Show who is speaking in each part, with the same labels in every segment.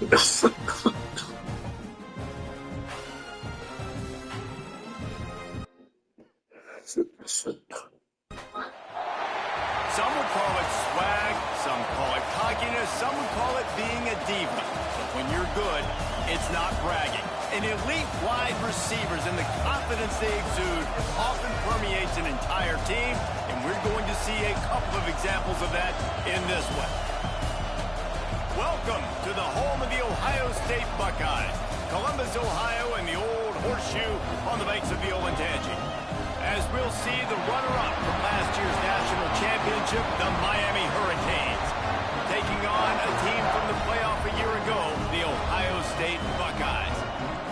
Speaker 1: Some would call it swag, some call it cockiness, some would call it being a diva. But when you're good, it's not bragging. An elite wide receivers and the confidence they exude often permeates an entire team, and we're going to see a couple of examples of that in this one. Welcome to the home of the Ohio State Buckeyes, Columbus, Ohio, and the old horseshoe on the banks of the Olentangy. As we'll see the runner-up from last year's national championship, the Miami Hurricanes, taking on a team from the playoff a year ago, the Ohio State Buckeyes.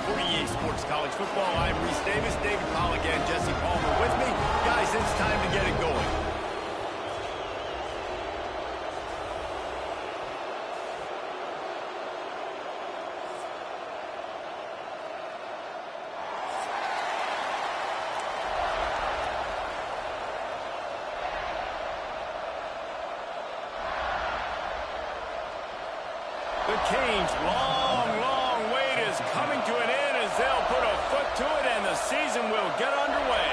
Speaker 1: For EA Sports College Football, I'm Reese Davis, David Pollack, and Jesse Palmer with me. Guys, it's time to get it going. The Canes' long wait is coming to an end as they'll put a foot to it and the season will get underway.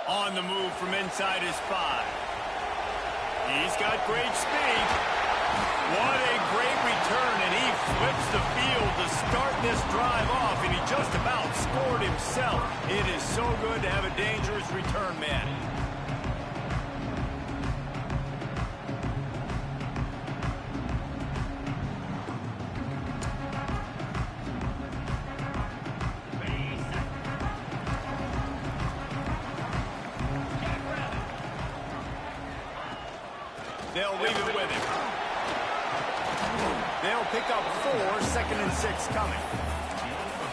Speaker 1: On the move from inside his 5. He's got great speed. What a great return, and he flips the field to start this drive off, and he just about scored himself. It is so good to have a dangerous return man. They'll leave it with him. They'll pick up 4, 2nd and 6 coming.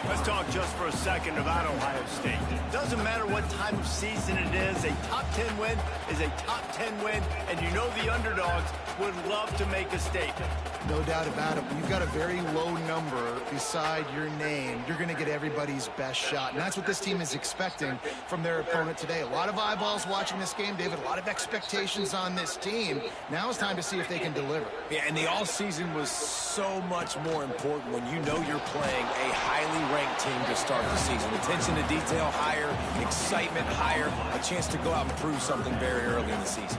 Speaker 1: Let's talk just for a second about Ohio State. It doesn't matter what time of season it is, a top 10 win is a top 10 win, and you know the underdogs would love to make a statement.
Speaker 2: No doubt about it. When you've got a very low number beside your name, you're going to get everybody's best shot. And that's what this team is expecting from their opponent today. A lot of eyeballs watching this game, David. A lot of expectations on this team. Now it's time to see if they can deliver.
Speaker 3: Yeah, and the all-season was so much more important when you know you're playing a highly ranked team to start the season. Attention to detail higher, excitement higher, a chance to go out and prove something very early in the season.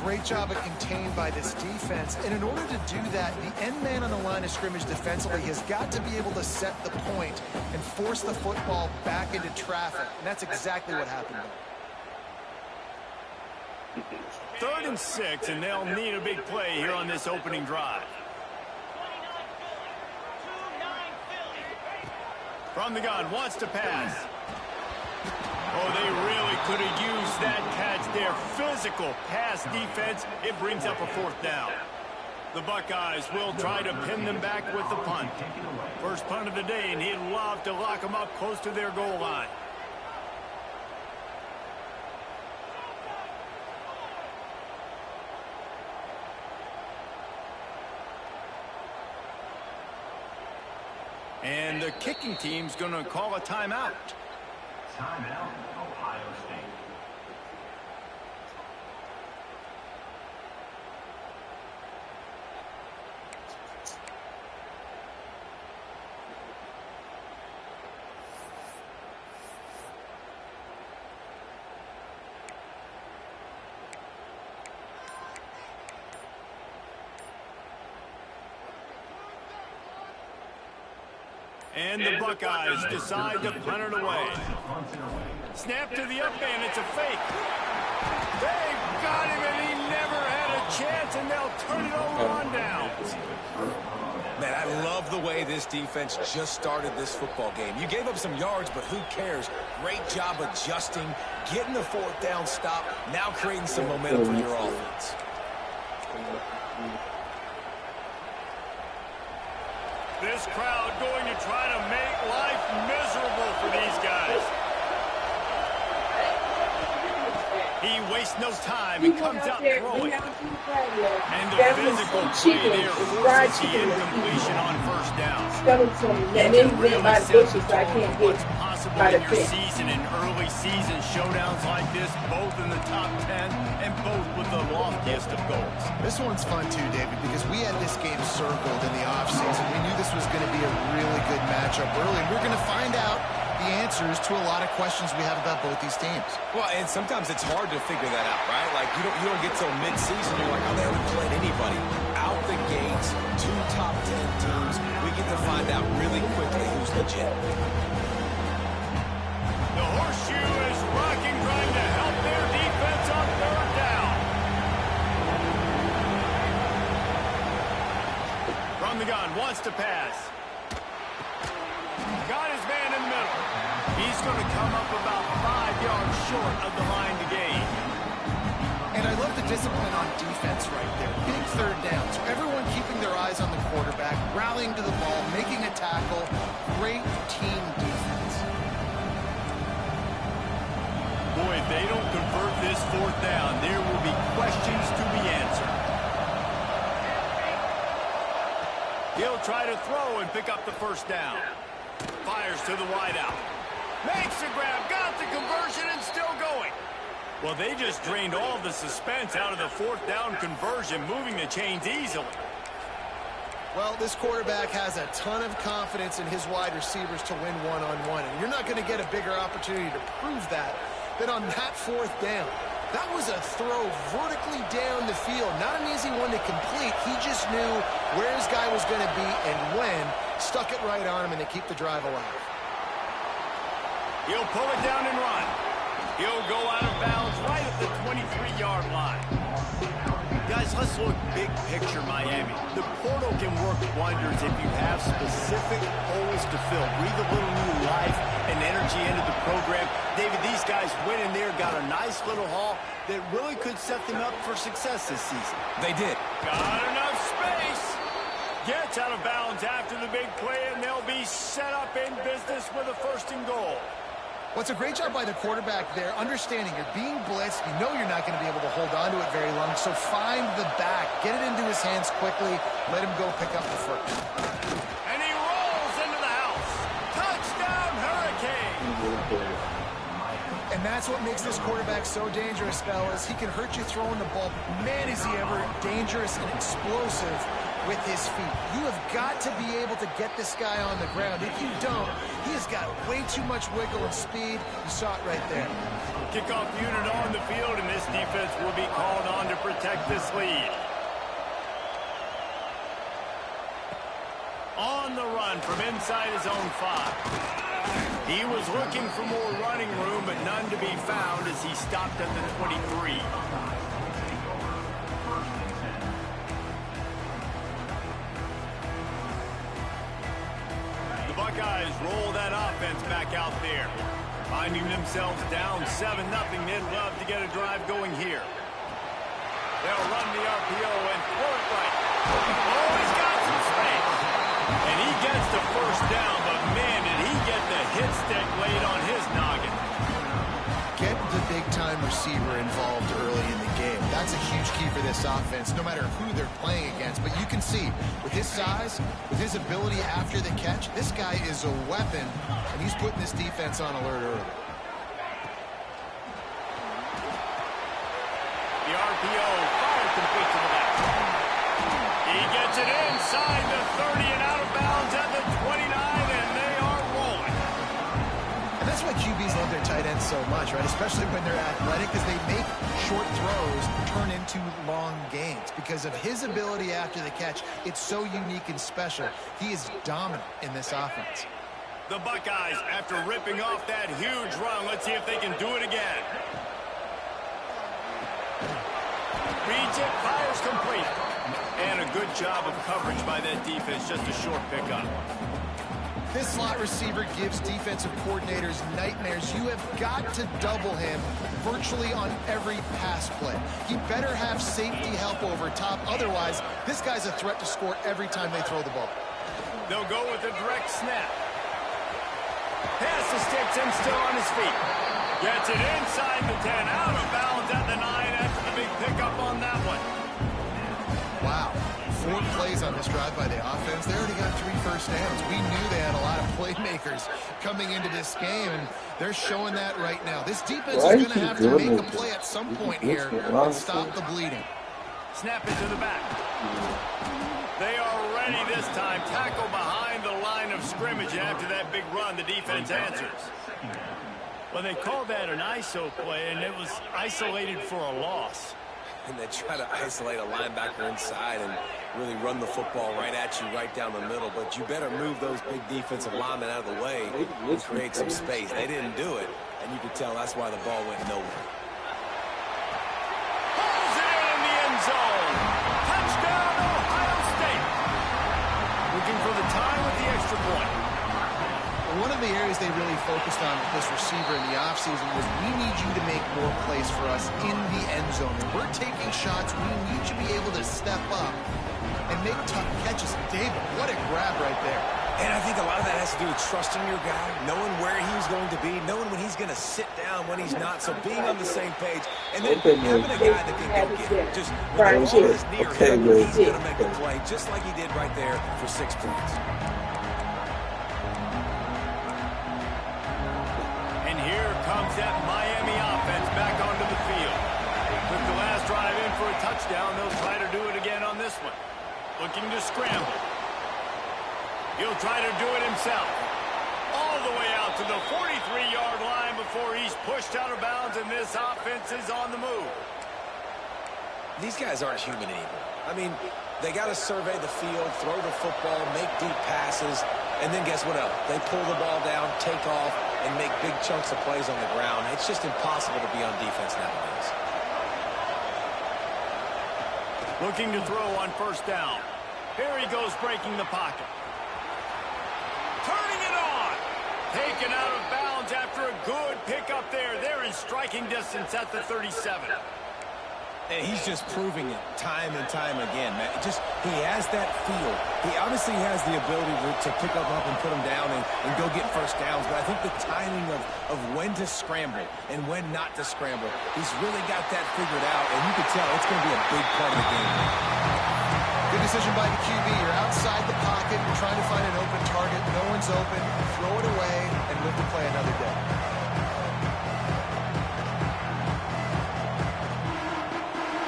Speaker 2: Great job of contained by this defense. And in order to do that, the end man on the line of scrimmage defensively has got to be able to set the point and force the football back into traffic. And that's exactly what happened there.
Speaker 1: 3rd and 6, and they'll need a big play here on this opening drive. From the gun, wants to pass. Oh, they really could have used that catch there. Physical pass defense. It brings up a 4th down. The Buckeyes will try to pin them back with the punt. First punt of the day, and he'd love to lock them up close to their goal line. And the kicking team's going to call a timeout.
Speaker 4: Timeout, Ohio State.
Speaker 1: And the Buckeyes decide to punt it away. Snap to the up man. It's a fake. They've got him, and he never had a chance, and they'll turn it over on downs.
Speaker 3: Man, I love the way this defense just started this football game. You gave up some yards, but who cares? Great job adjusting, getting the 4th down stop, now creating some momentum for your offense.
Speaker 1: This crowd going to try to make life miserable for these guys. He wastes no time and comes out throwing. And the physical play there forces the incompletion on 1st down.
Speaker 5: And then he went by the bushes, so I can't get it.
Speaker 1: possible in your season and early season showdowns like this, both in the top 10 and both with the loftiest of goals.
Speaker 2: This one's fun too, David, because we had this game circled in the offseason. We knew this was going to be a really good matchup early, and we're going to find out the answers to a lot of questions we have about both these teams.
Speaker 3: Well, and sometimes it's hard to figure that out, right? Like, you don't get till mid-season, you're like, oh, they haven't played anybody. Out the gates, 2 top 10 teams, we get to find out really quickly who's legit.
Speaker 1: The horseshoe is rocking, trying to help their defense on 3rd down. From the gun, wants to pass. Got his man in the middle. He's going to come up about 5 yards short of the line to gain.
Speaker 2: And I love the discipline on defense right there. Big 3rd down. So everyone keeping their eyes on the quarterback, rallying to the ball, making a tackle. Great team defense.
Speaker 1: Boy, if they don't convert this 4th down, there will be questions to be answered. He'll try to throw and pick up the 1st down. Fires to the wideout. Makes the grab, got the conversion, and still going. Well, they just drained all the suspense out of the 4th down conversion, moving the chains easily.
Speaker 2: Well, this quarterback has a ton of confidence in his wide receivers to win one-on-one, and you're not going to get a bigger opportunity to prove that than on that 4th down. That was a throw vertically down the field. Not an easy one to complete. He just knew where his guy was going to be and when. Stuck it right on him, and they keep the drive alive.
Speaker 1: He'll pull it down and run. He'll go out of bounds right at the 23-yard line. Guys, let's look big picture Miami. The portal can work wonders if you have specific holes to fill. Breathe a little new life and energy into the program. David, these guys went in there, got a nice little haul that really could set them up for success this season.
Speaker 3: They did.
Speaker 1: Got enough space. Gets out of bounds after the big play, and they'll be set up in business with a 1st and goal.
Speaker 2: Well, it's a great job by the quarterback there, understanding you're being blitzed. You know you're not going to be able to hold on to it very long, so find the back. Get it into his hands quickly. Let him go pick up the 1st.
Speaker 1: And he rolls into the house. Touchdown, Hurricane.
Speaker 2: And that's what makes this quarterback so dangerous, fellas. He can hurt you throwing the ball. Man, is he ever dangerous and explosive with his feet. You have got to be able to get this guy on the ground. If you don't, he has got way too much wiggle and speed. You saw it right there.
Speaker 1: Kickoff unit on the field, and this defense will be called on to protect this lead. On the run from inside his own 5. He was looking for more running room, but none to be found as he stopped at the 23. The Buckeyes roll that offense back out there. Finding themselves down 7-0, they'd love to get a drive going here. They'll run the RPO and throw it right. Oh, he's got some space. And he gets the 1st down, but man, did he get the hit stick laid on his noggin.
Speaker 2: Get the big-time receiver involved early in the game. That's a huge key for this offense, no matter who they're playing against. But you can see, with his size, with his ability after the catch, this guy is a weapon, and he's putting this defense on alert early.
Speaker 1: The RPO fired complete to the left. He gets it inside the 30 and out of bounds at the 29, and they are rolling.
Speaker 2: And that's why QBs love their tight ends so much, right? Especially when they're athletic, because they make short throws turn into long gains. Because of his ability after the catch, it's so unique and special. He is dominant in this offense.
Speaker 1: The Buckeyes, after ripping off that huge run, let's see if they can do it again. Reads it, fires complete. And a good job of coverage by that defense, just a short pickup.
Speaker 2: This slot receiver gives defensive coordinators nightmares. You have got to double him virtually on every pass play. He better have safety help over top. Otherwise, this guy's a threat to score every time they throw the ball.
Speaker 1: They'll go with a direct snap. Pass the sticks and still on his feet. Gets it inside the 10, out of bounds at the 9 after the big pickup on that one.
Speaker 2: Wow. 4 plays on this drive by the offense. They already got 3 first downs. We knew they had a lot of playmakers coming into this game, and they're showing that right now. This defense is going to have to make a play at some point here and stop the bleeding.
Speaker 1: Snap into the back. They are ready this time. Tackle behind the line of scrimmage. After that big run, the defense answers. Well, they called that an ISO play, and it was isolated for a loss.
Speaker 3: And they try to isolate a linebacker inside and really run the football right at you, right down the middle. But you better move those big defensive linemen out of the way and create some space. They didn't do it, and you could tell that's why the ball went nowhere.
Speaker 1: Pulls it in the end zone. Touchdown, Ohio State. Looking for the tie with the extra point.
Speaker 2: One of the areas they really focused on with this receiver in the offseason was we need you to make more plays for us in the end zone. When we're taking shots, we need you to be able to step up and make tough catches. David, what a grab right there.
Speaker 3: And I think a lot of that has to do with trusting your guy, knowing where he's going to be, knowing when he's going to sit down, when he's not. So being on the same page, and then having a guy that can go get it. Just when the ball is near him, he's going to make a play, just like he did right there for 6 points.
Speaker 1: And here comes that Miami offense back onto the field. Took the last drive in for a touchdown. They'll try to do it again on this one. Looking to scramble. He'll try to do it himself. All the way out to the 43-yard line before he's pushed out of bounds, and this offense is on the move.
Speaker 3: These guys aren't human anymore. I mean, they got to survey the field, throw the football, make deep passes, and then guess what else? They pull the ball down, take off, and make big chunks of plays on the ground. It's just impossible to be on defense nowadays.
Speaker 1: Looking to throw on first down. Here he goes breaking the pocket. Turning it on. Taken out of bounds after a good pickup there. They're in striking distance at the 37.
Speaker 3: And he's just proving it time and time again, man. He has that feel. He obviously has the ability to pick up and put him down and go get first downs. But I think the timing of when to scramble and when not to scramble, he's really got that figured out. And you can tell it's going to be a big part of the game.
Speaker 2: Good decision by the QB. You're outside the pocket. You're trying to find an open target. No one's open. Throw it away and live to play another day.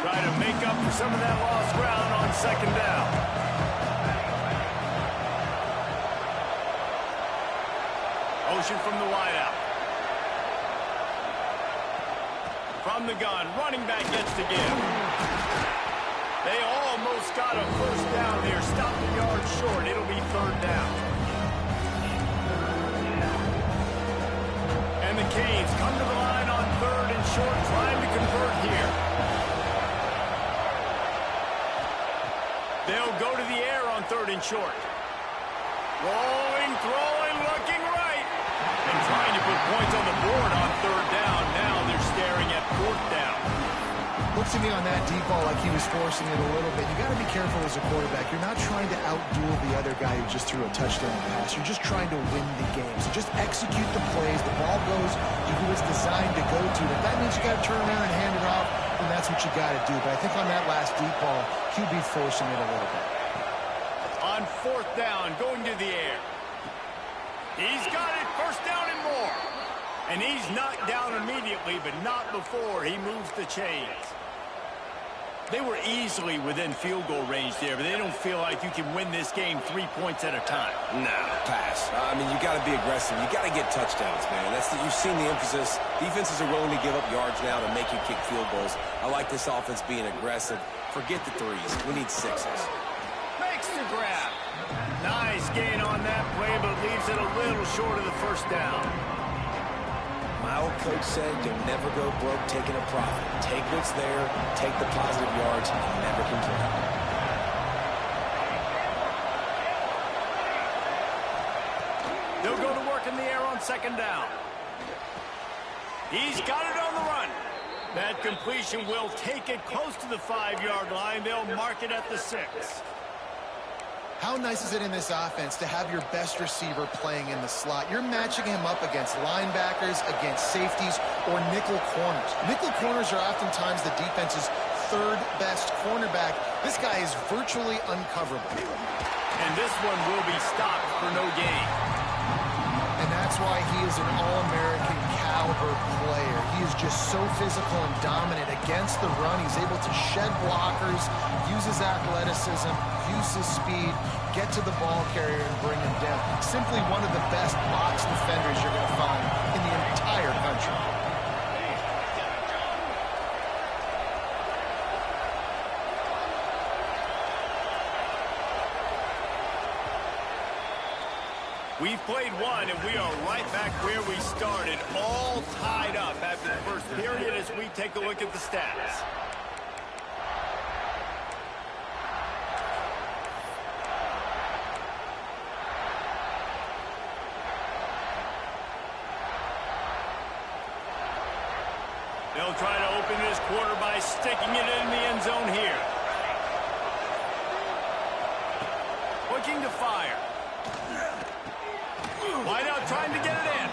Speaker 1: Try to make up for some of that lost ground on second down. Motion from the wideout. From the gun, running back gets to give. They almost got a first down there. Stopped a yard short. It'll be third down. And the Canes come to the line on third and short, trying to convert here. They'll go to the air on third and short. Rolling, throwing, looking right. And trying to put points on the board on third down. Now they're staring at fourth down.
Speaker 2: Looks to me on that deep ball like he was forcing it a little bit. You got to be careful as a quarterback. You're not trying to outduel the other guy who just threw a touchdown pass. You're just trying to win the game. So just execute the plays. The ball goes to who it's designed to go to. If that means you got to turn around and hand it off, then that's what you got to do. But I think on that last deep ball, QB forcing it a little bit.
Speaker 1: On fourth down, going to the air. He's got it, first down and more. And he's knocked down immediately, but not before he moves the chains. They were easily within field goal range there, but they don't feel like you can win this game 3 points at a time.
Speaker 3: No, pass. I mean, you got to be aggressive. You got to get touchdowns, man. You've seen the emphasis. Defenses are willing to give up yards now to make you kick field goals. I like this offense being aggressive. Forget the threes. We need sixes.
Speaker 1: Makes the grab. Nice gain on that play, but leaves it a little short of the first down.
Speaker 3: My old coach said you'll never go broke taking a profit. Take what's there, take the positive yards, and never complain.
Speaker 1: They'll go to work in the air on second down. He's got it on the run. That completion will take it close to the 5-yard line. They'll mark it at the 6.
Speaker 2: How nice is it in this offense to have your best receiver playing in the slot? You're matching him up against linebackers, against safeties, or nickel corners. Nickel corners are oftentimes the defense's third best cornerback. This guy is virtually uncoverable.
Speaker 1: And this one will be stopped for no gain.
Speaker 2: And that's why he is an All-American caliber player. He is just so physical and dominant against the run. He's able to shed blockers, use his athleticism, use his speed, get to the ball carrier and bring him down. Simply one of the best box defenders you're going to find in the entire country.
Speaker 1: We've played one, and we are right back where we started, all tied up after the first period as we take a look at the stats. They'll try to open this quarter by sticking it in the end zone here. Looking to fire. Wide out trying to get it in.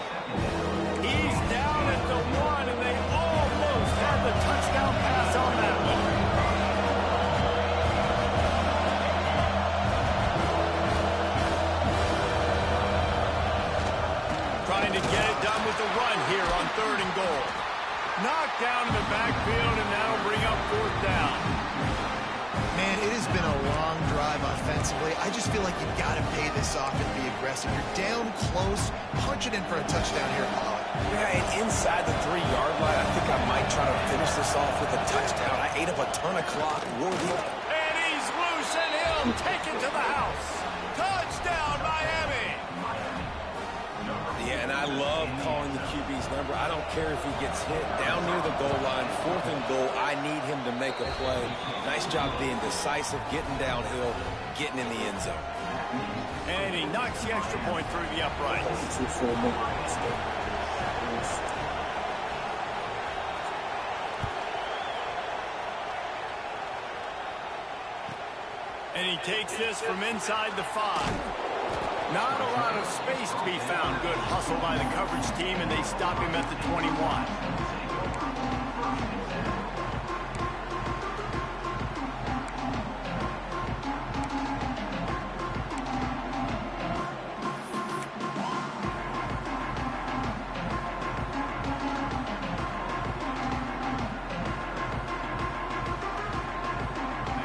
Speaker 1: He's down at the 1, and they almost have the touchdown pass on that one. Trying to get it done with the run here on 3rd and goal. Knocked down in the backfield, and that'll bring up 4th down.
Speaker 2: Man, it has been a long drive offensively. I just feel like you've got to pay this off and be aggressive. You're down close. Punch it in for a touchdown here, Paul.
Speaker 3: Yeah, and inside the 3-yard line, I think I might try to finish this off with a touchdown. I ate up a ton of clock. Worthy.
Speaker 1: And he's loose, and he'll take it to the house. Touchdown, Miami.
Speaker 3: Yeah, and I love calling the QB's number. I don't care if he gets hit down near the goal line, 4th and goal. I need him to make a play. Nice job being decisive, getting downhill, getting in the end zone.
Speaker 1: And he knocks the extra point through the uprights. And he takes this from inside the 5. Not a lot of space to be found. Good hustle by the coverage team, and they stop him at the 21.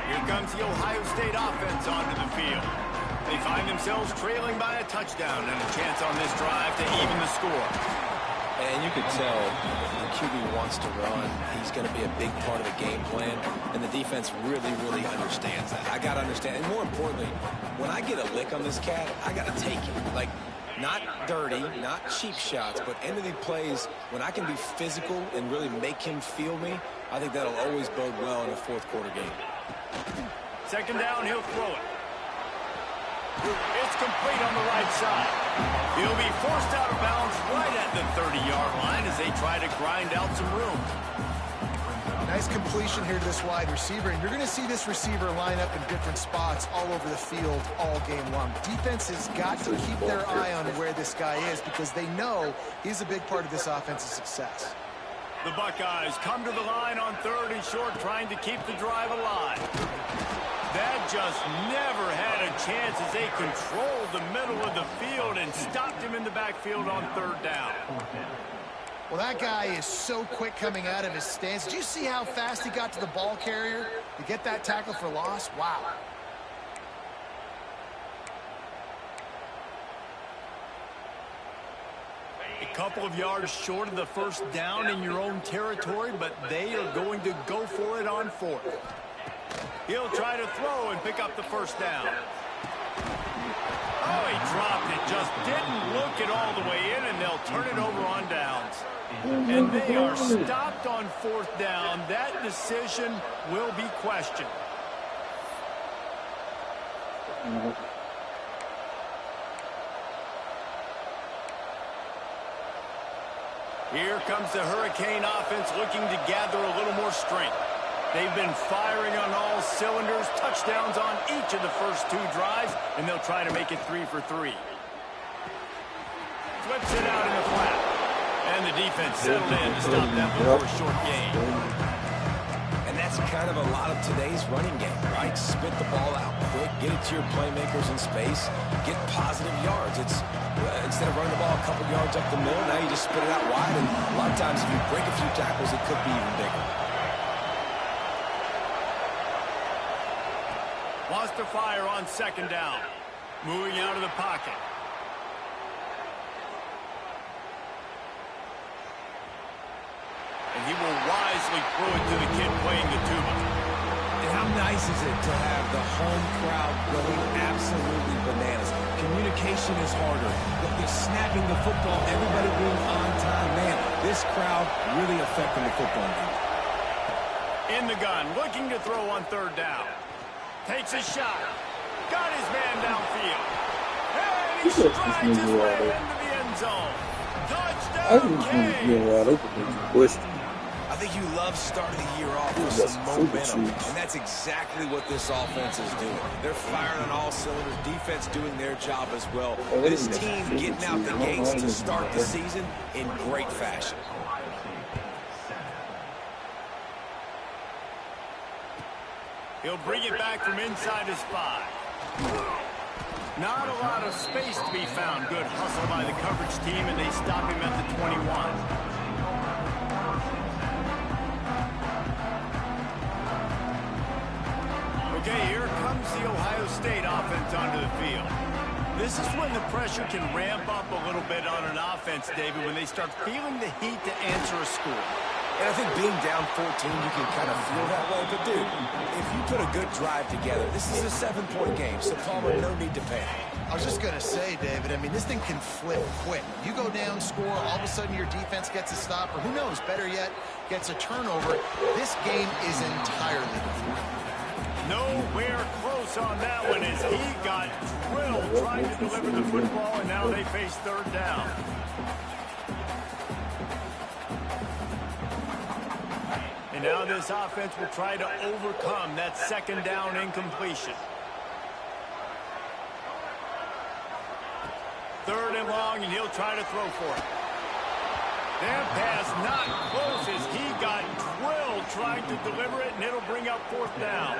Speaker 1: Here comes the Ohio State offense onto the field. They find themselves trailing by a touchdown and a chance on this drive to even the score.
Speaker 3: And you could tell the QB wants to run. He's going to be a big part of the game plan, and the defense really, really understands that. I got to understand, and more importantly, when I get a lick on this cat, I got to take it. Like, not dirty, not cheap shots, but end of the plays, when I can be physical and really make him feel me, I think that'll always bode well in a 4th quarter game.
Speaker 1: 2nd down, he'll throw it. It's complete on the right side. He'll be forced out of bounds right at the 30-yard line as they try to grind out some room.
Speaker 2: Nice completion here to this wide receiver, and you're going to see this receiver line up in different spots all over the field all game long. Defense has got to keep their eye on where this guy is because they know he's a big part of this offense's success.
Speaker 1: The Buckeyes come to the line on 3rd and short, trying to keep the drive alive. That just never had a chance as they controlled the middle of the field and stopped him in the backfield on 3rd down.
Speaker 2: Well, that guy is so quick coming out of his stance. Did you see how fast he got to the ball carrier to get that tackle for loss? Wow.
Speaker 1: A couple of yards short of the 1st down in your own territory, but they are going to go for it on 4th. He'll try to throw and pick up the 1st down. Oh, he dropped it. Just didn't look it all the way in, and they'll turn it over on downs. And they are stopped on 4th down. That decision will be questioned. Here comes the Hurricane offense looking to gather a little more strength. They've been firing on all cylinders, touchdowns on each of the first 2 drives, and they'll try to make it 3 for 3. Flips it out in the flat. And the defense settled in to stop that before a short gain.
Speaker 3: And that's kind of a lot of today's running game, right? Spit the ball out quick, get it to your playmakers in space, get positive yards. It's instead of running the ball a couple yards up the middle, now you just spit it out wide, and a lot of times if you break a few tackles, it could be even bigger.
Speaker 1: Wants to fire on second down. Moving out of the pocket. And he will wisely throw it to the kid playing the tuba.
Speaker 3: And how nice is it to have the home crowd going absolutely bananas? Communication is harder. They're snapping the football, everybody being on time. Man, this crowd really affecting the football game.
Speaker 1: In the gun, looking to throw on third down. Takes a shot. Got his man downfield. And he strides his way into the end zone. Touchdown, Kane.
Speaker 3: I think you love starting the year off with some momentum, and that's exactly what this offense is doing. They're firing on all cylinders, defense doing their job as well. This team getting out the gates to start the season in great fashion.
Speaker 1: He'll bring it back from inside his 5. Not a lot of space to be found. Good hustle by the coverage team, and they stop him at the 21. Okay, here comes the Ohio State offense onto the field. This is when the pressure can ramp up a little bit on an offense, David, when they start feeling the heat to answer a score.
Speaker 3: And I think being down 14, you can kind of feel that way. But, dude, if you put a good drive together, this is a 7-point game, so Palmer, no need to panic.
Speaker 2: I was just going to say, David, I mean, this thing can flip quick. You go down, score, all of a sudden your defense gets a stop, or who knows, better yet, gets a turnover. This game is entirely different.
Speaker 1: Nowhere close on that one as he got drilled trying to deliver the football, and now they face third down. And now this offense will try to overcome that second down incompletion. Third and long, and he'll try to throw for it. That pass not close as he got drilled trying to deliver it, and it'll bring up fourth down.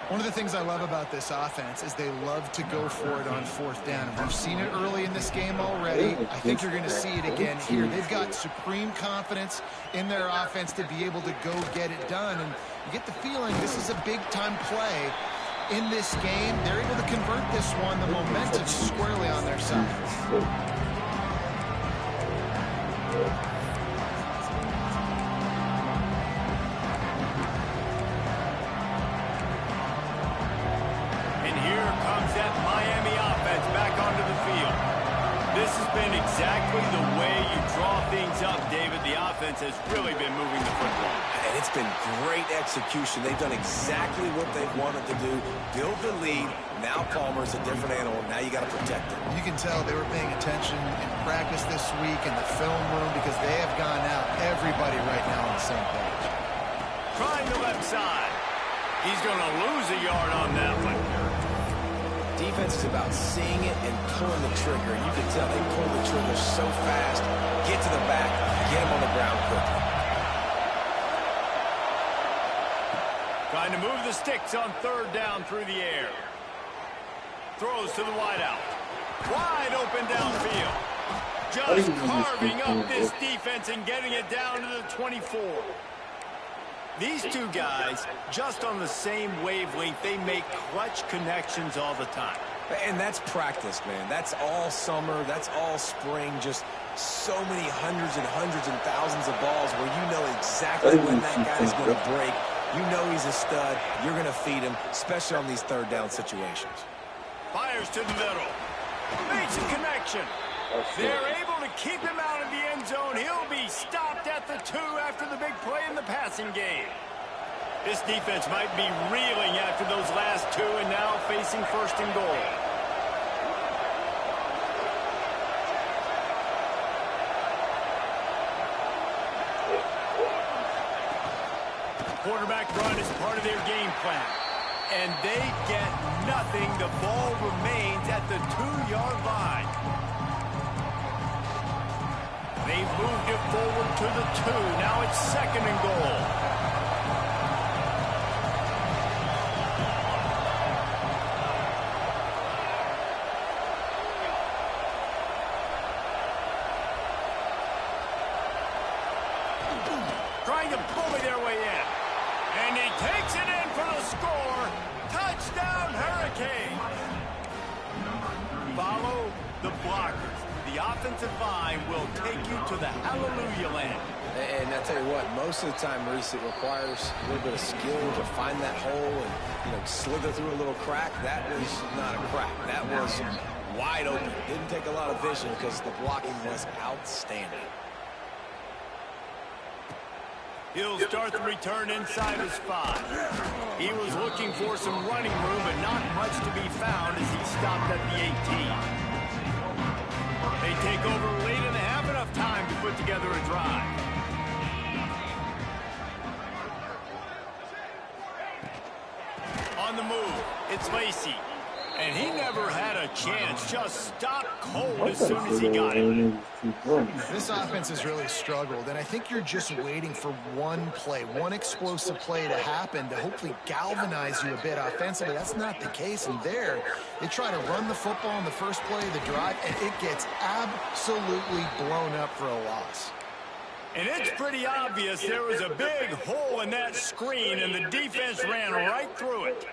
Speaker 2: One of the things I love about this offense is they love to go for it on fourth down. We've seen it early in this game already. I think you're going to see it again here. They've got supreme confidence in their offense to be able to go get it done. And you get the feeling this is a big-time play in this game. They're able to convert this one. The momentum's squarely on their side.
Speaker 1: Exactly the way you draw things up, David. The offense has really been moving the football.
Speaker 3: And it's been great execution. They've done exactly what they wanted to do. Build the lead. Now Palmer's a different animal. Now you got to protect him.
Speaker 2: You can tell they were paying attention in practice this week in the film room because they have gone out, everybody right now on the same page.
Speaker 1: Trying the left side. He's going to lose a yard on that one.
Speaker 3: Defense is about seeing it and pulling the trigger. You can tell they pull the trigger so fast. Get to the back, get him on the ground quickly.
Speaker 1: Trying to move the sticks on third down through the air. Throws to the wideout. Wide open downfield. Just carving up this defense and getting it down to the 24. These two guys, just on the same wavelength, they make clutch connections all the time.
Speaker 3: And that's practice, man. That's all summer. That's all spring. Just so many hundreds and thousands of balls where you know exactly when that guy is going to break. You know he's a stud. You're going to feed him, especially on these third down situations.
Speaker 1: Fires to the middle. Makes a connection. They're able to keep him out of the end zone. He'll be stopped at the 2 after the big play in the passing game. This defense might be reeling after those last 2 and now facing first and goal. Quarterback run is part of their game plan. And they get nothing. The ball remains at the 2-yard line. They've moved it forward to the 2. Now it's second and goal. trying to bully their way in. And he takes it in for the score. Touchdown, Hurricane. Follow the blockers. The offensive line will take you to the hallelujah land.
Speaker 3: And I tell you what, most of the time, Maurice, it requires a little bit of skill to find that hole and, slither through a little crack. That was not a crack. That was wide open. Didn't take a lot of vision because the blocking was outstanding.
Speaker 1: He'll start the return inside his 5. He was looking for some running room, but not much to be found as he stopped at the 18. They take over late in the half, enough time to put together a drive. On the move, it's Lacey. And he never had a chance, just stopped cold as soon as he got it.
Speaker 2: This offense has really struggled, and I think you're just waiting for one play, one explosive play to happen to hopefully galvanize you a bit offensively. That's not the case, and there, they try to run the football in the first play of the drive, and it gets absolutely blown up for a loss.
Speaker 1: And it's pretty obvious there was a big hole in that screen, and the defense ran right through it.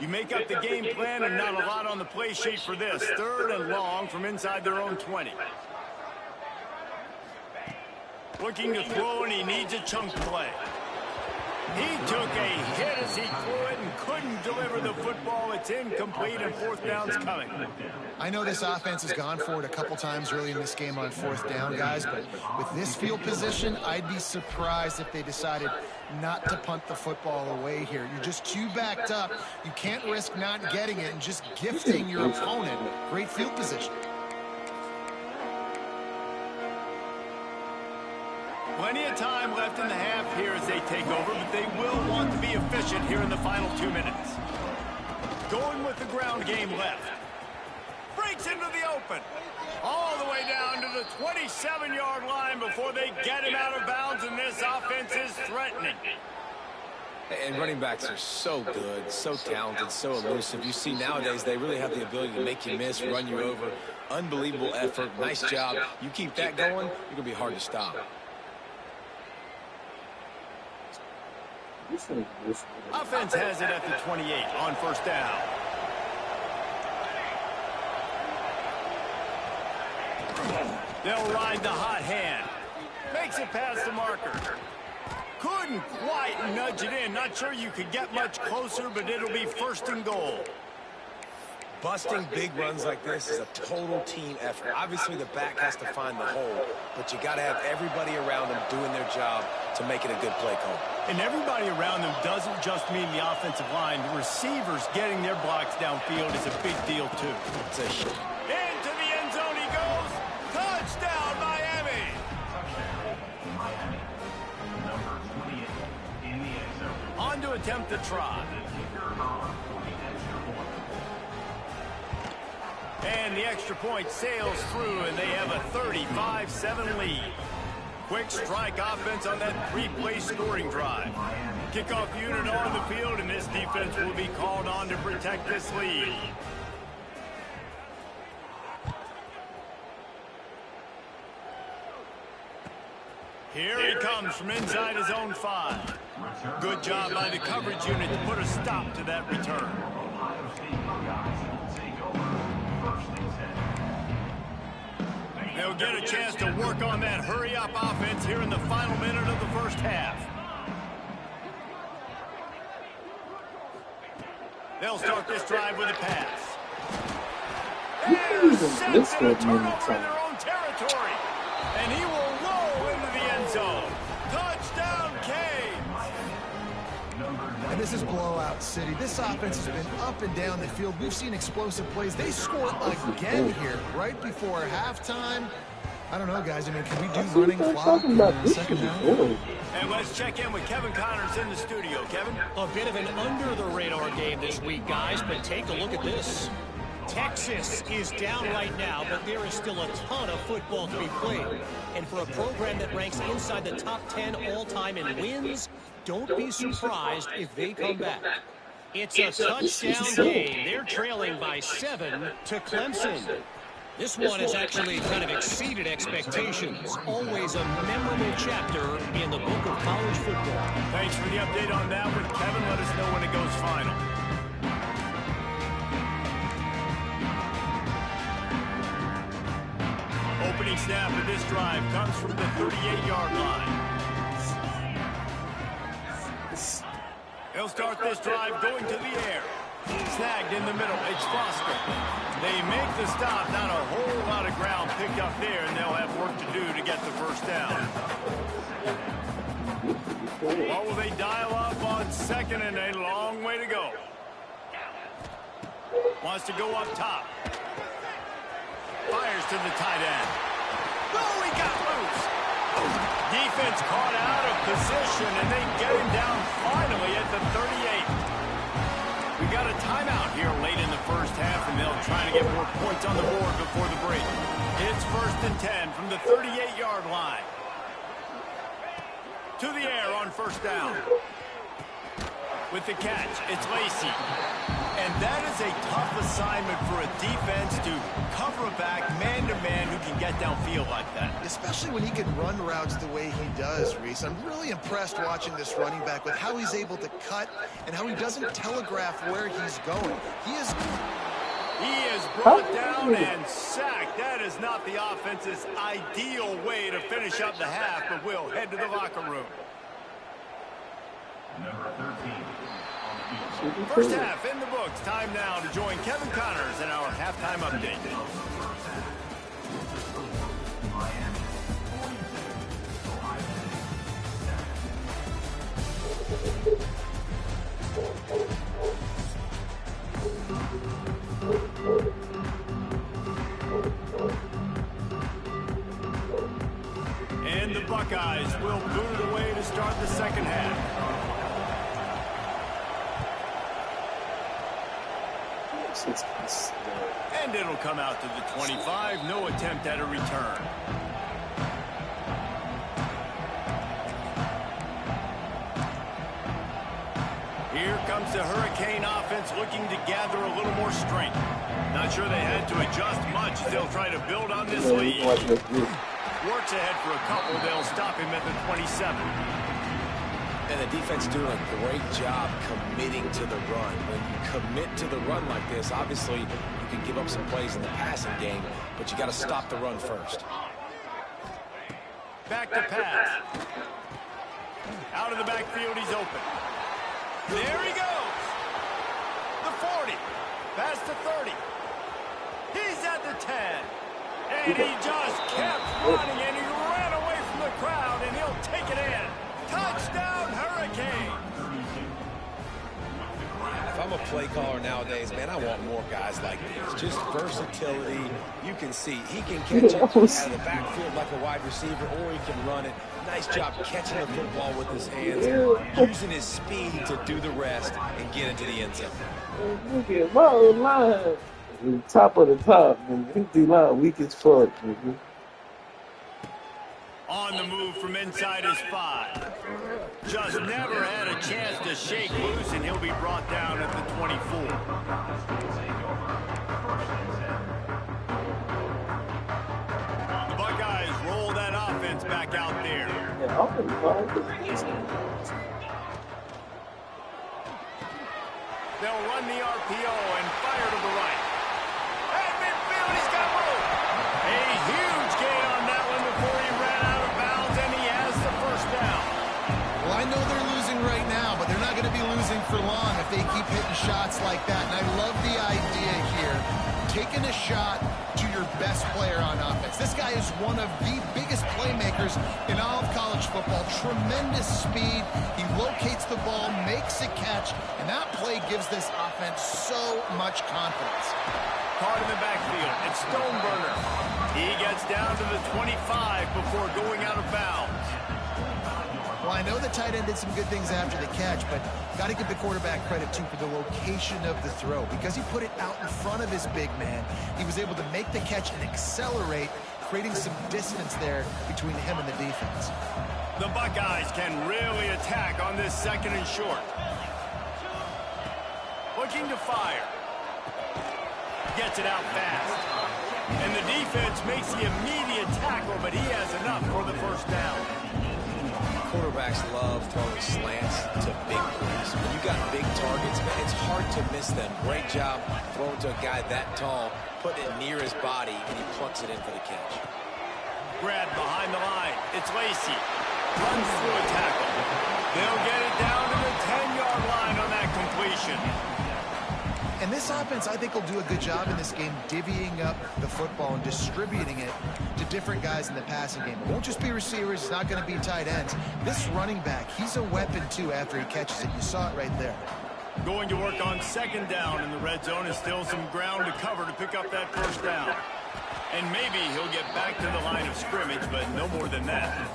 Speaker 1: You make up the game plan and not a lot on the play sheet for this. 3rd and long from inside their own 20. Looking to throw, and he needs a chunk play. He took a hit as he threw it and couldn't deliver the football. It's incomplete, and 4th down's coming.
Speaker 2: I know this offense has gone for it a couple times really in this game on 4th down, guys, but with this field position, I'd be surprised if they decided not to punt the football away here. You're just too backed up. You can't risk not getting it and just gifting your opponent great field position.
Speaker 1: Plenty of time left in the half here as they take over, but they will want to be efficient here in the final 2 minutes. Going with the ground game left. Breaks into the open. All the way down to the 27-yard line before they get him out of bounds, and this offense is threatening.
Speaker 3: And running backs are so good, so talented, so elusive. You see nowadays they really have the ability to make you miss, run you over. Unbelievable effort. Nice job. You keep that going, you're going to be hard to stop.
Speaker 1: Offense has it at the 28 on 1st down. They'll ride the hot hand. Makes it past the marker. Couldn't quite nudge it in. Not sure you could get much closer, but it'll be 1st and goal.
Speaker 3: Busting big runs like this is a total team effort. Obviously, the back has to find the hole, but you got to have everybody around them doing their job to make it a good play call.
Speaker 1: And everybody around them doesn't just mean the offensive line. The receivers getting their blocks downfield is a big deal, too.
Speaker 3: It's a shit.
Speaker 1: Into the end zone he goes. Touchdown, Miami.
Speaker 4: Miami. Number 28 in the end zone.
Speaker 1: On to attempt the try. And the extra point sails through, and they have a 35-7 lead. Quick strike offense on that 3-play scoring drive. Kickoff unit on the field, and this defense will be called on to protect this lead. Here he comes from inside his own 5. Good job by the coverage unit to put a stop to that return. They'll get a chance to work on that hurry-up offense here in the final minute of the 1st half. They'll start this drive with a pass. Intercepted, a turnover in their own territory. And he will roll into the end zone. Touchdown, Canes.
Speaker 2: And this is blowout city. This offense has been up and down the field. We've seen explosive plays. They score again here right before halftime. I don't know, guys. I mean, can we do running clock in the second half?
Speaker 1: And let's check in with Kevin Connors in the studio. Kevin?
Speaker 5: A bit of an under-the-radar game this week, guys, but take a look at this. Texas is down right now, but there is still a ton of football to be played. And for a program that ranks inside the top 10 all-time in wins, don't be surprised if they come back. It's a touchdown game. They're trailing by 7 to Clemson. This one has actually kind of exceeded expectations. Always a memorable chapter in the book of college football.
Speaker 1: Thanks for the update on that one, Kevin. Let us know when it goes final. Opening snap of this drive comes from the 38-yard line. He'll start this drive going to the air. Snagged in the middle. It's Foster. They make the stop. Not a whole lot of ground picked up there, and they'll have work to do to get the first down. What will they dial up on second and a long way to go? Wants to go up top. Fires to the tight end. Oh, he got loose. Defense caught out of position, and they get him down finally at the 38. We got a timeout here late in the first half, and they'll try to get more points on the board before the break. It's 1st and 10 from the 38-yard line. To the air on first down. With the catch, it's Lacy. And that is a tough assignment for a defense to cover a back man-to-man who can get downfield like that.
Speaker 2: Especially when he can run routes the way he does, Reese. I'm really impressed watching this running back with how he's able to cut and how he doesn't telegraph where he's going. He is brought down and sacked. That is not the offense's ideal way to finish up the half, but we'll head to the locker room.
Speaker 4: Number 13.
Speaker 1: First half in the books. Time now to join Kevin Connors in our halftime update. And the Buckeyes will boot it away to start the second half. And it'll come out to the 25. No attempt at a return. Here comes the Hurricane offense looking to gather a little more strength. Not sure they had to adjust much as they'll try to build on this lead. Works ahead for a couple. They'll stop him at the 27.
Speaker 3: And the defense doing a great job committing to the run. When you commit to the run like this, obviously you can give up some plays in the passing game, but you got to stop the run first.
Speaker 1: Back to pass. Out of the backfield, he's open. There he goes. The 40. Past the 30. He's at the 10. And he just kept running, and he ran away from the crowd, and he'll take it in. Touchdown, Hurricane!
Speaker 3: If I'm a play caller nowadays, man, I want more guys like this. Just versatility. You can see he can catch it out of the backfield like a wide receiver, or he can run it. Nice job catching the football with his hands, using his speed to do the rest and get into the end zone.
Speaker 6: Look at my line. Top of the top, man. He line weak as fuck, man.
Speaker 1: On the move from inside his 5. Just never had a chance to shake loose, and he'll be brought down at the 24. The Buckeyes roll that offense back out there. They'll run the RPO and fire to the right. At midfield, he's got room. A huge gain on that one before he ran out of bounds, and he has the first down.
Speaker 2: Well, I know they're losing right now, but they're not going to be losing for long if they keep hitting shots like that. And I love the idea here, taking a shot to your best player on offense. This guy is one of the biggest playmakers in all of college football. Tremendous speed. He locates the ball, makes a catch, and that play gives this offense so much confidence.
Speaker 1: Caught in the backfield. It's Stoneburner. He gets down to the 25 before going out of bounds.
Speaker 2: Well, I know the tight end did some good things after the catch, but got to give the quarterback credit, too, for the location of the throw. Because he put it out in front of his big man, he was able to make the catch and accelerate, creating some distance there between him and the defense.
Speaker 1: The Buckeyes can really attack on this second and short. Looking to fire. Gets it out fast. And the defense makes the immediate tackle, but he has enough for the first down.
Speaker 3: Quarterbacks love throwing slants to big plays. When you got big targets, man, it's hard to miss them. Great job throwing to a guy that tall, putting it near his body, and he plucks it in for the catch.
Speaker 1: Grabbed behind the line. It's Lacy. Runs through a tackle. They'll get it down to the 10-yard line on that completion.
Speaker 2: And this offense, I think, will do a good job in this game divvying up the football and distributing it to different guys in the passing game. It won't just be receivers. It's not going to be tight ends. This running back, he's a weapon, too, after he catches it. You saw it right there.
Speaker 1: Going to work on second down in the red zone, and still some ground to cover to pick up that first down. And maybe he'll get back to the line of scrimmage, but no more than that.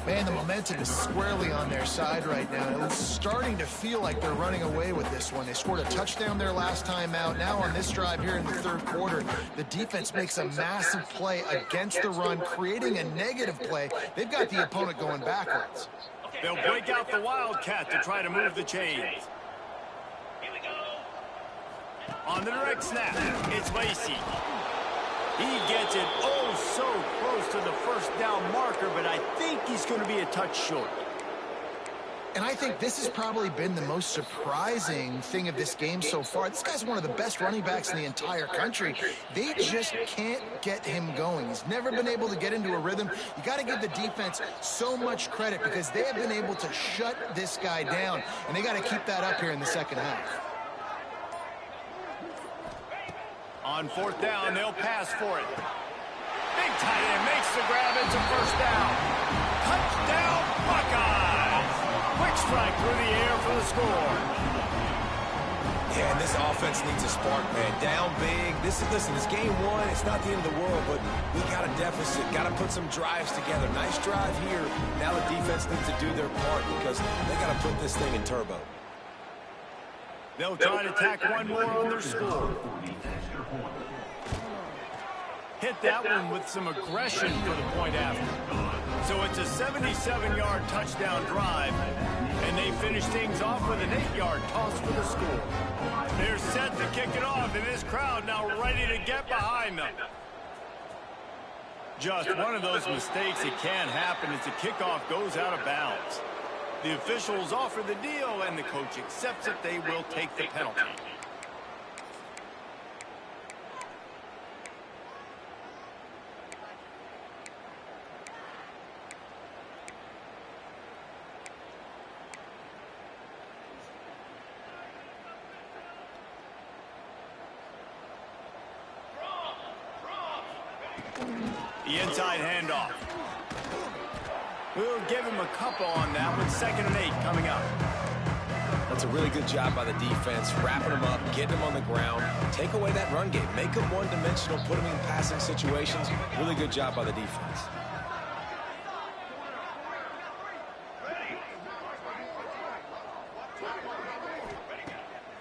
Speaker 2: Man, the momentum is squarely on their side right now. It's starting to feel like they're running away with this one. They scored a touchdown their last time out. Now on this drive here in the third quarter, the defense makes a massive play against the run, creating a negative play. They've got the opponent going backwards.
Speaker 1: They'll break out the Wildcat to try to move the chains. On the direct snap, it's Lacy. He gets it so close to the first down marker, but I think he's going to be a touch short.
Speaker 2: And I think this has probably been the most surprising thing of this game so far. This guy's one of the best running backs in the entire country. They just can't get him going. He's never been able to get into a rhythm. You got to give the defense so much credit because they have been able to shut this guy down, and they got to keep that up here in the second half.
Speaker 1: On fourth down, they'll pass for it. Big tight end makes the grab. It's a first down. Touchdown, Buckeyes! Quick strike through the air for the score.
Speaker 3: Yeah, and this offense needs a spark, man. Down big. Listen, it's game one. It's not the end of the world, but we got a deficit. Got to put some drives together. Nice drive here. Now the defense needs to do their part because they got to put this thing in turbo.
Speaker 1: They'll try to tack one more on their score. Hit that one with some aggression for the point after. So it's a 77-yard touchdown drive, and they finish things off with an 8-yard toss for the score. They're set to kick it off, and this crowd now ready to get behind them. Just one of those mistakes that can happen as the kickoff goes out of bounds. The officials offer the deal, and the coach accepts it. They will take the penalty. The inside handoff. We'll give him a couple on that with 2nd and 8 coming up.
Speaker 3: That's a really good job by the defense, wrapping them up, getting them on the ground. Take away that run game. Make them one-dimensional, put them in passing situations. Really good job by the defense.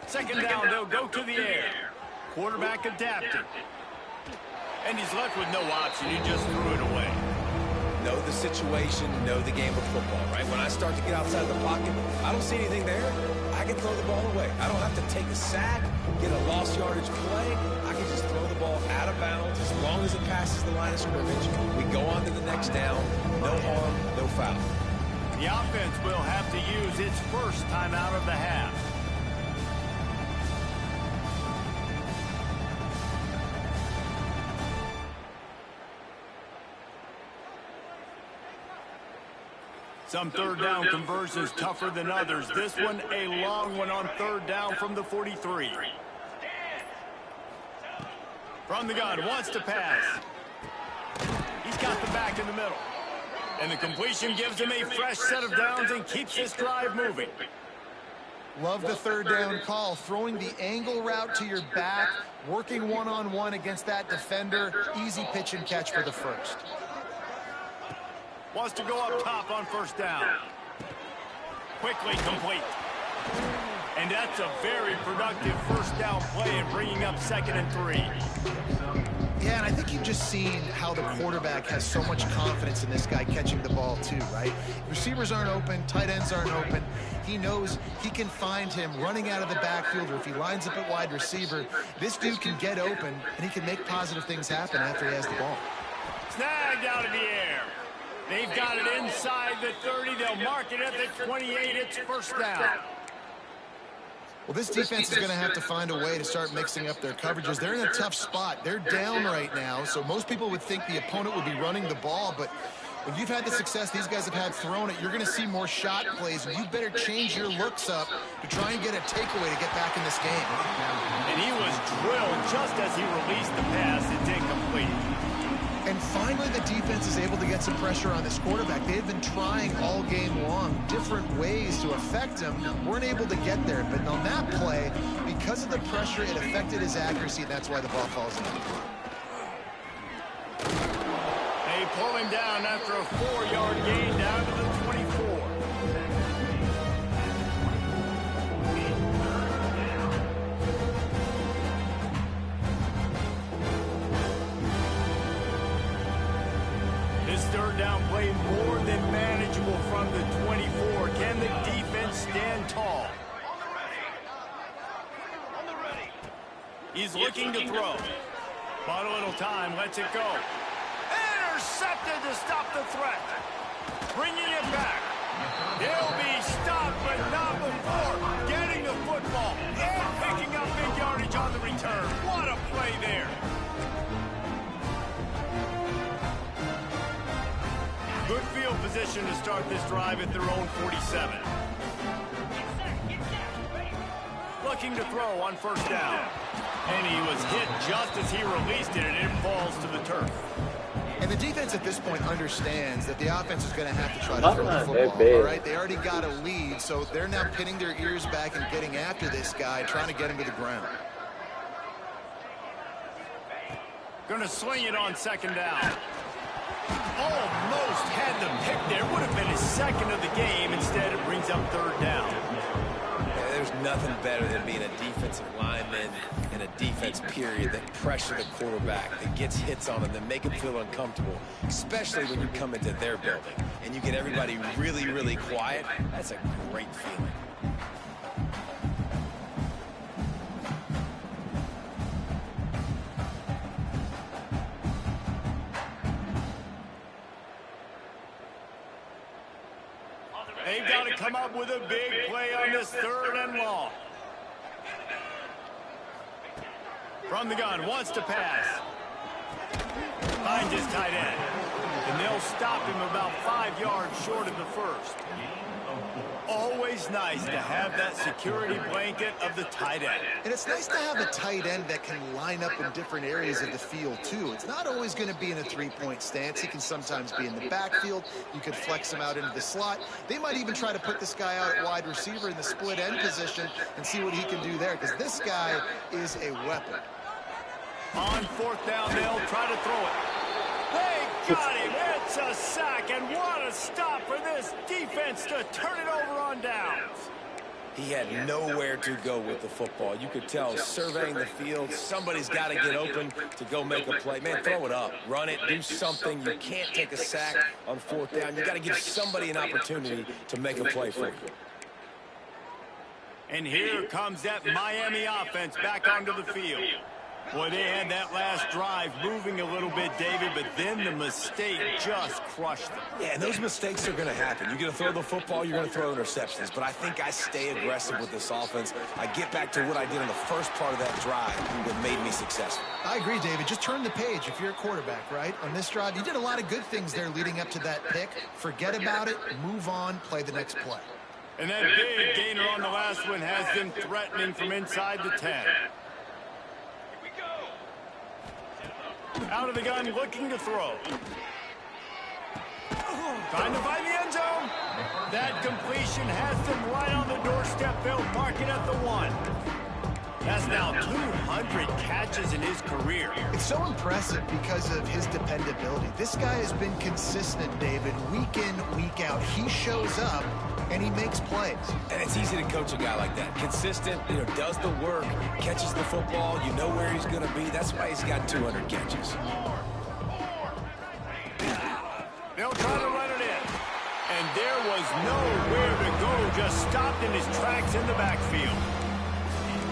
Speaker 1: Second down, they'll go to the air. Quarterback adapted. And he's left with no option. He just threw it away.
Speaker 3: Know the situation, know the game of football, right? When I start to get outside the pocket, I don't see anything there. I can throw the ball away. I don't have to take a sack, get a lost yardage play. I can just throw the ball out of bounds as long as it passes the line of scrimmage. We go on to the next down. No harm, no foul.
Speaker 1: The offense will have to use its first timeout of the half. Some third down conversions tougher than others. This one a long one on third down from the 43. From the gun, wants to pass. He's got the back in the middle. And the completion gives him a fresh set of downs and keeps this drive moving.
Speaker 2: Love the third down call. Throwing the angle route to your back, working one-on-one against that defender. Easy pitch and catch for the first.
Speaker 1: Wants to go up top on first down. Quickly complete. And that's a very productive first down play in bringing up 2nd and 3.
Speaker 2: Yeah, and I think you've just seen how the quarterback has so much confidence in this guy catching the ball too, right? Receivers aren't open, tight ends aren't open. He knows he can find him running out of the backfield, or if he lines up at wide receiver, this dude can get open, and he can make positive things happen after he has the ball.
Speaker 1: Snagged out of the air. They've got it inside the 30. They'll mark it at the 28. It's first down.
Speaker 2: Well, this defense is going to have to find a way to start mixing up their coverages. They're in a tough spot. They're down right now, so most people would think the opponent would be running the ball, but when you've had the success these guys have had throwing it, you're going to see more shot plays, and you better change your looks up to try and get a takeaway to get back in this game.
Speaker 1: And he was drilled just as he released the pass. It's incomplete.
Speaker 2: And finally, the defense is able to get some pressure on this quarterback. They've been trying all game long different ways to affect him. Weren't able to get there. But on that play, because of the pressure, it affected his accuracy, and that's why the ball falls in.
Speaker 1: They pull him down after a 4-yard gain down to the 24. Third down play more than manageable from the 24. Can the defense stand tall? He's looking to throw. Bought a little time, lets it go. Intercepted to stop the threat. Bringing it back. He'll be stopped, but not before getting the football and picking up big yardage on the return. What a play there. Good field position to start this drive at their own 47. Looking to throw on first down. And he was hit just as he released it, and it falls to the turf.
Speaker 2: And the defense at this point understands that the offense is going to have to try to throw the football, all right? They already got a lead, so they're now pinning their ears back and getting after this guy, trying to get him to the ground.
Speaker 1: Going to swing it on second down. Almost had the pick there. Would have been his second of the game. Instead, it brings up third down.
Speaker 3: Yeah, there's nothing better than being a defensive lineman in a defense period that pressure the quarterback, that gets hits on him, that make him feel uncomfortable, especially when you come into their building and you get everybody really, really quiet. That's a great feeling.
Speaker 1: They've got to come up with a big play on this third and long. From the gun, wants to pass. Finds his tight end. And they'll stop him about 5 yards short of the first. Always nice to have that security blanket of the tight end.
Speaker 2: And it's nice to have a tight end that can line up in different areas of the field, too. It's not always going to be in a three-point stance. He can sometimes be in the backfield. You could flex him out into the slot. They might even try to put this guy out at wide receiver in the split end position and see what he can do there, because this guy is a weapon.
Speaker 1: On fourth down, they'll try to throw it. They got him. It's a sack, and what a stop for this defense to turn it over on downs.
Speaker 3: He had nowhere to go with the football. You could tell, surveying the field, somebody's got to get open to go make a play. Man, throw it up. Run it. Do something. You can't take a sack on fourth down. You got to give somebody an opportunity to make a play for you.
Speaker 1: And here comes that Miami offense back onto the field. Boy, they had that last drive moving a little bit, David, but then the mistake just crushed them.
Speaker 3: Yeah, and those mistakes are going to happen. You're going to throw the football, you're going to throw interceptions. But I think I stay aggressive with this offense. I get back to what I did in the first part of that drive that made me successful.
Speaker 2: I agree, David. Just turn the page if you're a quarterback, right? On this drive, you did a lot of good things there leading up to that pick. Forget about it, move on, play the next play.
Speaker 1: And that big gainer on the last one has been threatening from inside the 10. Out of the gun, looking to throw. Trying to find the end zone. That completion has them right on the doorstep. They'll mark it at the 1. That's now 200 catches in his career.
Speaker 2: It's so impressive because of his dependability. This guy has been consistent, David, week in, week out. He shows up, and he makes plays.
Speaker 3: And it's easy to coach a guy like that. Consistent, does the work, catches the football, you know where he's going to be. That's why he's got 200 catches.
Speaker 1: They'll try to run it in. And there was nowhere to go, just stopped in his tracks in the backfield.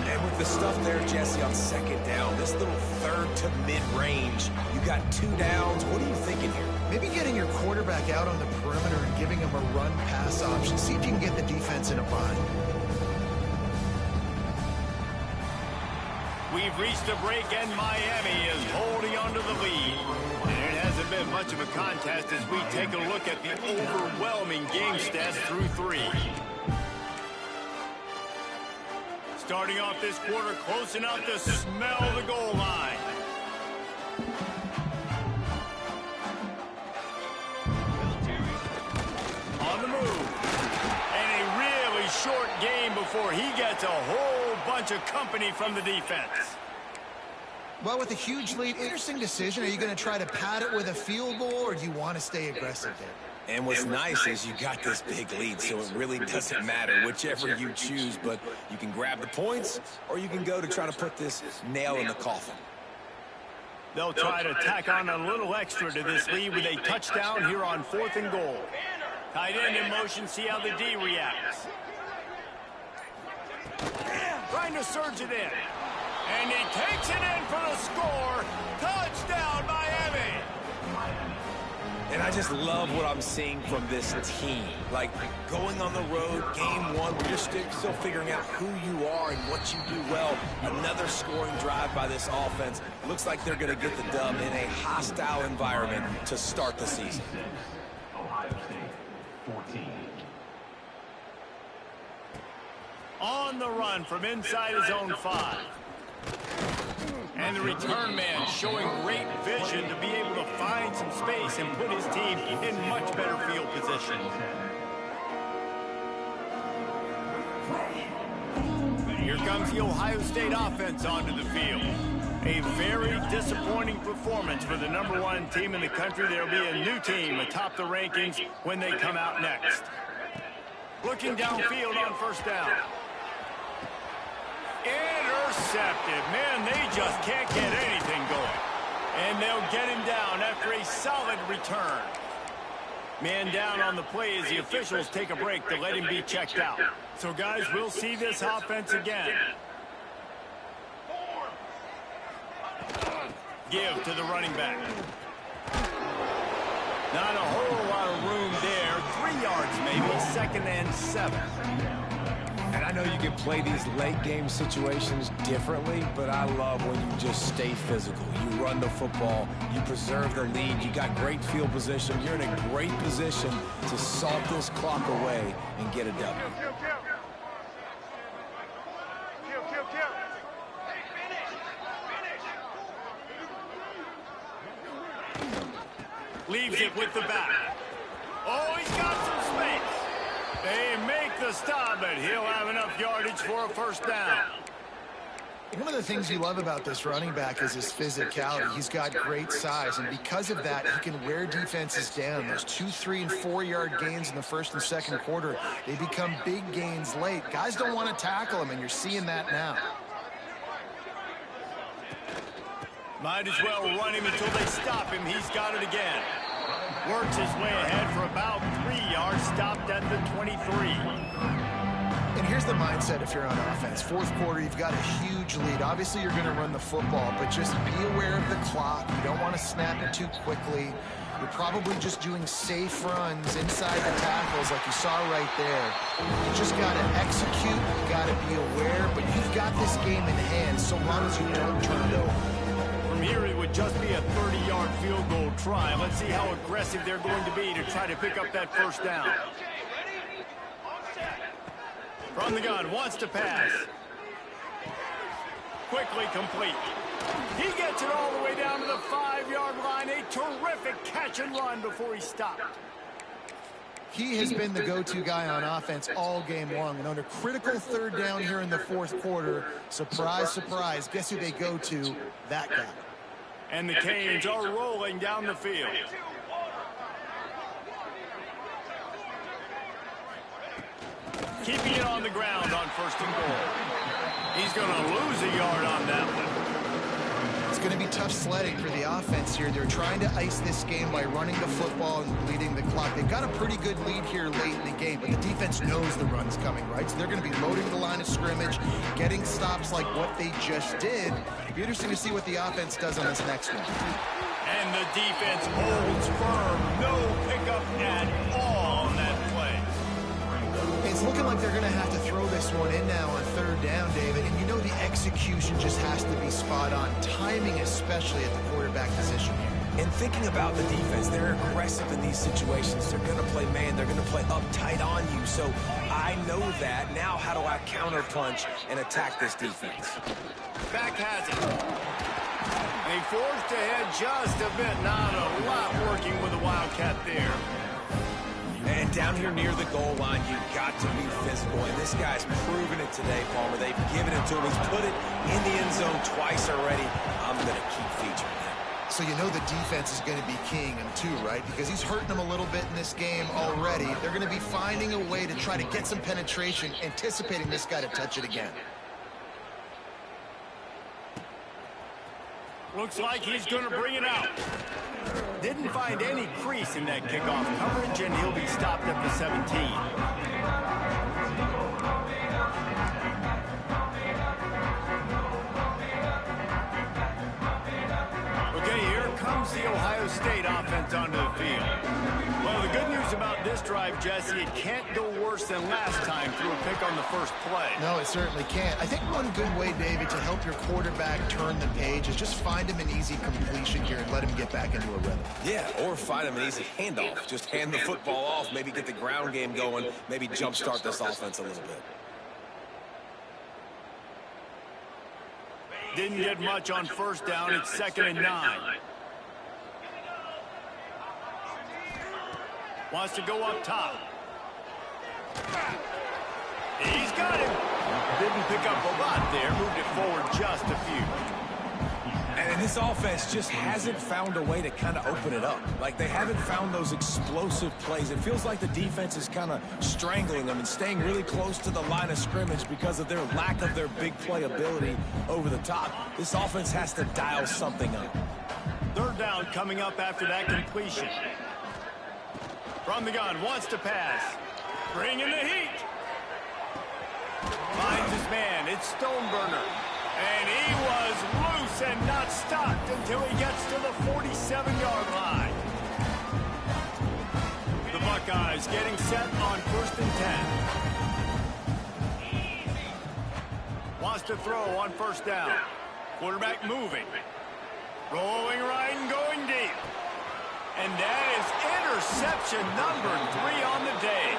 Speaker 3: And with the stuff there, Jesse, on second down, this little third to mid-range, you got 2 downs. What are you thinking here?
Speaker 2: Maybe getting your quarterback out on the perimeter and giving him a run-pass option. See if you can get the defense in a bind.
Speaker 1: We've reached a break, and Miami is holding on to the lead. And it hasn't been much of a contest as we take a look at the overwhelming game stats through 3. Starting off this quarter close enough to smell the goal line. On the move. And a really short game before he gets a whole bunch of company from the defense.
Speaker 2: Well, with a huge lead, interesting decision. Are you going to try to pad it with a field goal, or do you want to stay aggressive there?
Speaker 3: And what's nice is you got this big lead, so it really doesn't matter whichever you choose, but you can grab the points, or you can go to try to put this nail in the coffin.
Speaker 1: They'll try to tack on a little extra to this lead with a touchdown here on 4th and goal. Tight end in motion, see how the D reacts. Trying to surge it in. And he takes it in for the score. Touchdown, Miami!
Speaker 3: And I just love what I'm seeing from this team. Like, going on the road, game 1, where you're still figuring out who you are and what you do well. Another scoring drive by this offense. Looks like they're going to get the dub in a hostile environment to start the season.
Speaker 4: Ohio State, 14.
Speaker 1: On the run from inside his own 5. And the return man showing great vision to be able to find some space and put his team in much better field position. Here comes the Ohio State offense onto the field. A very disappointing performance for the #1 team in the country. There will be a new team atop the rankings when they come out next. Looking downfield on 1st down. Intercepted. Man, they just can't get anything going. And they'll get him down after a solid return. Man down on the play as the officials take a break to let him be checked out. So, guys, we'll see this offense again. Give to the running back. Not a whole lot of room there. 3 yards maybe. 2nd and 7.
Speaker 3: And I know you can play these late game situations differently, but I love when you just stay physical. You run the football, you preserve the lead, you got great field position. You're in a great position to salt this clock away and get a W.
Speaker 1: Leaves it with the back. Oh, he's got some space. They make the stop, but he'll have enough yardage for a 1st down.
Speaker 2: One of the things you love about this running back is his physicality. He's got great size, and because of that, he can wear defenses down. Those 2, 3, and 4-yard gains in the 1st and 2nd quarter, they become big gains late. Guys don't want to tackle him, and you're seeing that now.
Speaker 1: Might as well run him until they stop him. He's got it again. Works his way ahead for about 3 yards, stopped at the 23.
Speaker 2: And here's the mindset if you're on offense. 4th quarter, you've got a huge lead. Obviously, you're going to run the football, but just be aware of the clock. You don't want to snap it too quickly. You're probably just doing safe runs inside the tackles like you saw right there. You just got to execute. You got to be aware, but you've got this game in hand so long as you don't turn it over.
Speaker 1: From here, it would just be a 30-yard field goal try. Let's see how aggressive they're going to be to try to pick up that 1st down. From the gun, wants to pass. Quickly complete. He gets it all the way down to the 5-yard line. A terrific catch and run before he stopped.
Speaker 2: He has been the go-to guy on offense all game long. And under critical third down here in the fourth quarter, surprise, surprise, guess who they go to? That guy.
Speaker 1: And the Canes are rolling down the field. Keeping it on the ground on 1st and goal. He's going to lose a yard on that one.
Speaker 2: It's going to be tough sledding for the offense here. They're trying to ice this game by running the football and bleeding the clock. They've got a pretty good lead here late in the game, but the defense knows the run's coming, right? So they're going to be loading the line of scrimmage, getting stops like what they just did. It'll be interesting to see what the offense does on this next one.
Speaker 1: And the defense holds firm. No pickup at all on that play.
Speaker 2: It's looking like they're going to have to throw this one in now on 3rd down, David. And you know the execution just has to be spot on. Timing, especially at the quarterback position here.
Speaker 3: And thinking about the defense, they're aggressive in these situations. They're going to play man. They're going to play up tight on you. So I know that. Now how do I counterpunch and attack this defense?
Speaker 1: Back has it. They forced ahead just a bit. Not a lot working with the Wildcat there.
Speaker 3: And down here near the goal line, you've got to be physical. And this guy's proven it today, Palmer. They've given it to him. He's put it in the end zone twice already. I'm going to keep featuring him.
Speaker 2: So you know the defense is going to be keying him too, right? Because he's hurting them a little bit in this game already. They're going to be finding a way to try to get some penetration, anticipating this guy to touch it again.
Speaker 1: Looks like he's going to bring it out. Didn't find any crease in that kickoff coverage, and he'll be stopped at the 17. Okay, here comes the Ohio State offense onto the field. Well, the good news about this drive, Jesse, it can't go worse than last time through a pick on the first play.
Speaker 2: No, it certainly can't. I think one good way, David, to help your quarterback turn the page is just find him an easy completion here and let him get back into a rhythm.
Speaker 3: Yeah, or find him an easy handoff. Just hand the football off, maybe get the ground game going, maybe jumpstart this offense a little bit.
Speaker 1: Didn't get much on 1st down. It's 2nd and 9. Wants to go up top. He's got him. Didn't pick up a lot there. Moved it forward just a few.
Speaker 3: And this offense just hasn't found a way to kind of open it up. Like, they haven't found those explosive plays. It feels like the defense is kind of strangling them and staying really close to the line of scrimmage because of their lack of their big play ability over the top. This offense has to dial something up.
Speaker 1: 3rd down coming up after that completion. From the gun, wants to pass. Bringing the heat. Finds his man. It's Stoneburner. And he was loose and not stopped until he gets to the 47-yard line. The Buckeyes getting set on 1st and 10. Wants to throw on 1st down. Quarterback moving. Rolling right and going deep. And that is interception number 3 on the day.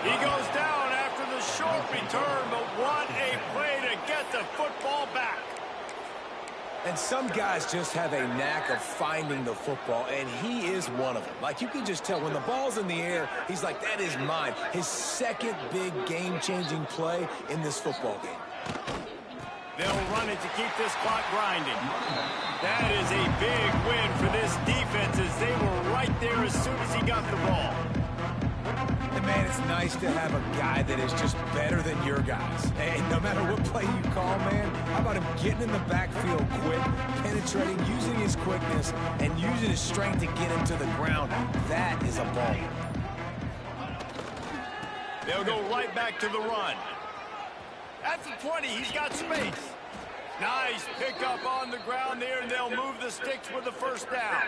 Speaker 1: He goes down after the short return, but what a play to get the football back.
Speaker 3: And some guys just have a knack of finding the football, and he is one of them. Like, you can just tell when the ball's in the air, he's like, that is mine. His second big game-changing play in this football game.
Speaker 1: They'll run it to keep this clock grinding. That is a big win for this defense as they were right there as soon as he got the ball.
Speaker 3: And, man, it's nice to have a guy that is just better than your guys. And no matter what play you call, man, how about him getting in the backfield quick, penetrating, using his quickness, and using his strength to get him to the ground. That is a ball.
Speaker 1: They'll go right back to the run. At the 20, he's got space. Nice pickup on the ground there, and they'll move the sticks with the 1st down.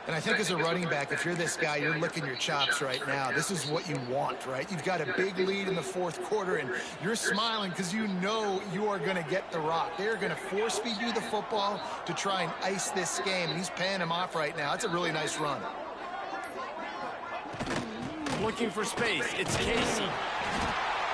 Speaker 2: And I think as a running back, if you're this guy, you're licking your chops right now. This is what you want, right? You've got a big lead in the 4th quarter, and you're smiling because you know you are going to get the rock. They're going to force feed you the football to try and ice this game, and he's paying him off right now. That's a really nice run.
Speaker 1: Looking for space. It's Casey.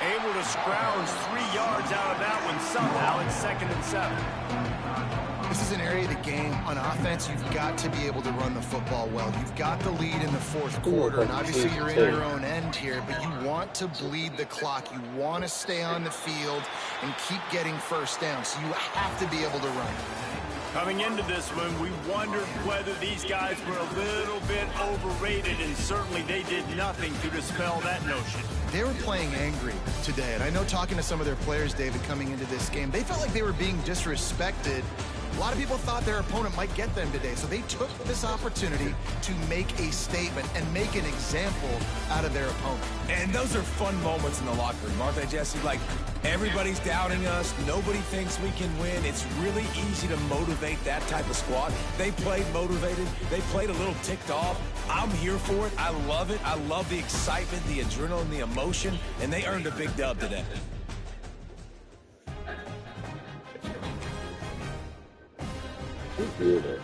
Speaker 1: Able to scrounge 3 yards out of that one somehow. It's 2nd and 7.
Speaker 2: This is an area of the game. On offense, you've got to be able to run the football well. You've got the lead in the fourth quarter, and obviously you're in your own end here, but you want to bleed the clock. You want to stay on the field and keep getting first down, so you have to be able to run.
Speaker 1: Coming into this one, we wondered whether these guys were a little bit overrated, and certainly they did nothing to dispel that notion.
Speaker 2: They were playing angry today, and I know talking to some of their players, David, coming into this game, they felt like they were being disrespected. A lot of people thought their opponent might get them today, so they took this opportunity to make a statement and make an example out of their opponent.
Speaker 3: And those are fun moments in the locker room, aren't they, Jesse? Like, everybody's doubting us. Nobody thinks we can win. It's really easy to motivate that type of squad. They played motivated. They played a little ticked off. I'm here for it. I love it. I love the excitement, the adrenaline, the emotion, and they earned a big dub today.
Speaker 6: He did it.